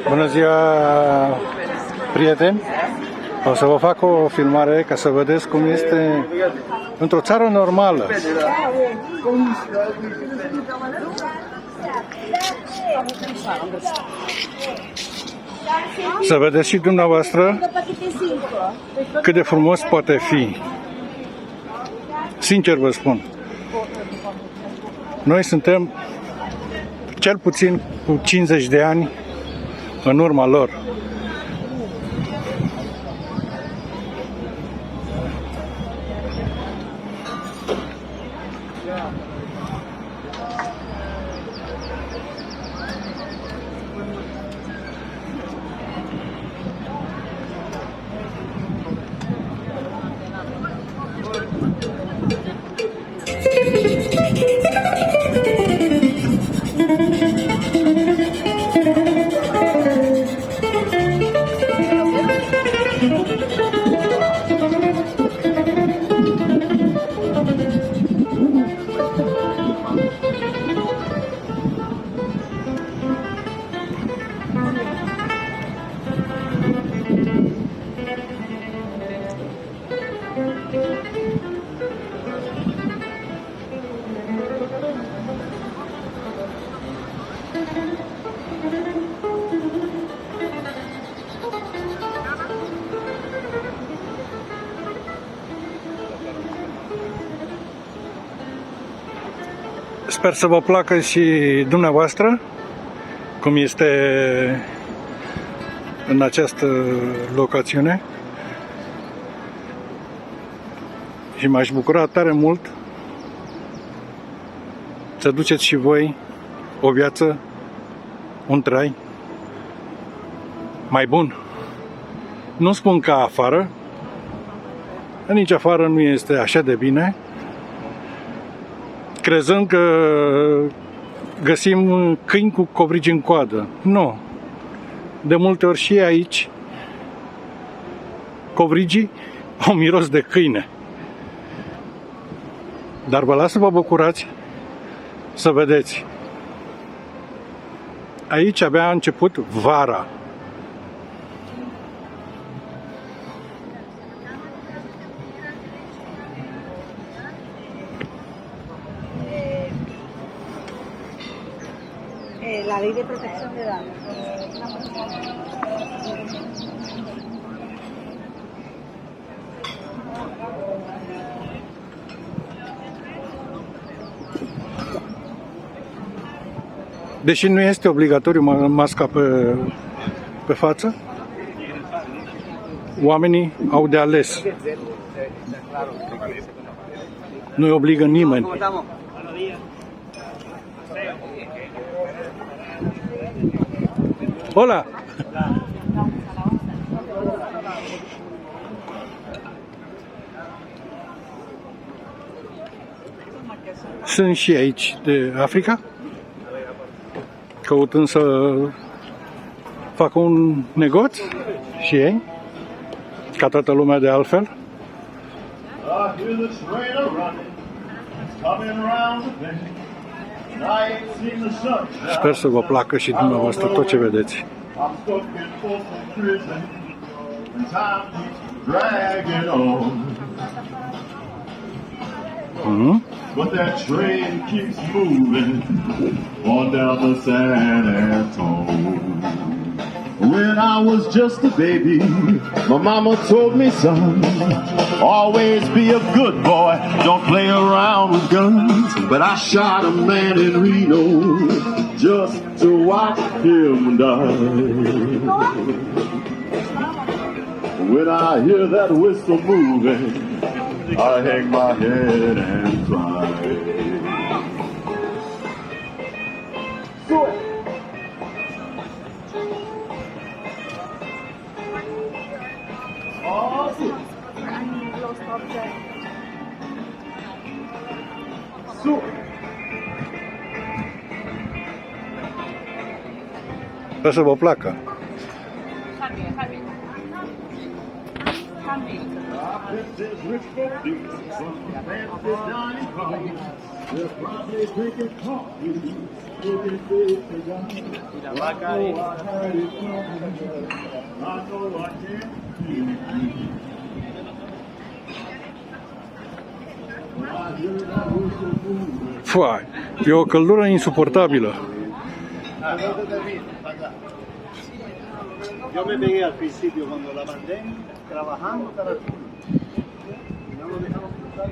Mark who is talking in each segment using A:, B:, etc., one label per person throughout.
A: Bună ziua, prieteni! O să vă fac o filmare ca să vedeți cum este într-o țară normală. Să vedeți și dumneavoastră cât de frumos poate fi. Sincer vă spun, noi suntem cel puțin cu 50 de ani în urma lor. Sper să vă placă și dumneavoastră cum este în această locațiune și m-aș bucura tare mult să duceți și voi o viață, un trai mai bun. Nu spun ca afară, nici afară nu este așa de bine, crezând că găsim câini cu covrigi în coadă. Nu. De multe ori și aici covrigii au miros de câine. Dar vă las să vă bucurați să vedeți. Aici abia a început vara.
B: La ley de protección de datos.
A: Deși nu este obligatoriu masca pe față, oamenii au de ales. Nu-i obligă nimeni. Hola! Sunt și aici de Africa, căutând să facă un negoț și ei, ca toată lumea de altfel. Sper să vă placă și dumneavoastră tot ce vedeți.
C: But that train keeps moving on down the San Antonio. When I was just a baby, my mama told me, son, always be a good boy, don't play around with guns. But I shot a man in Reno just to watch him die. When I hear that whistle moving, I hang my head and cry.
A: Sper să vă placă.
C: They're probably drinking coffee, looking big to God. I know I heard it coming. I know I can't feel it. I heard I was so moving.
A: Fai, e o căldură insuportabilă.
D: Yo me pegué al principio cuando la mandé trabajando para ti. No lo dejamos cruzar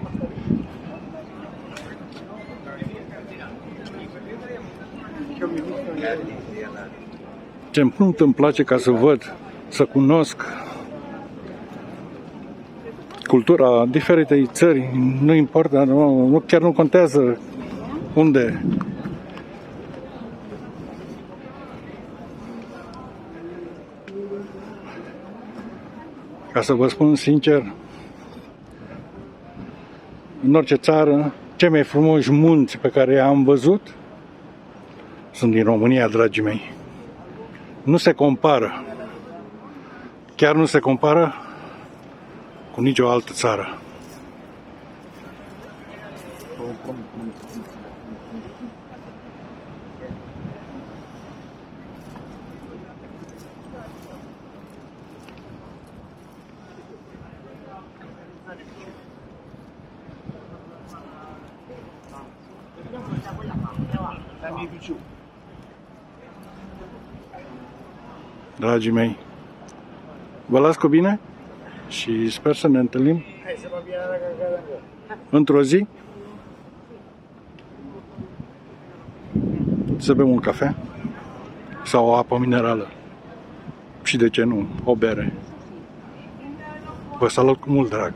A: Ce mult îmi place ca să văd, să cunosc cultura diferitei țări, nu importă, chiar nu contează unde. Ca să vă spun sincer, în orice țară, cei mai frumoși munți pe care i-am văzut sunt din România, dragii mei. Nu se compară, chiar nu se compară cu nicio altă țară. Dragii mei, vă las cu bine și sper să ne întâlnim într-o zi să bem un cafea sau o apă minerală și, de ce nu, o bere. Vă salut cu mult drag!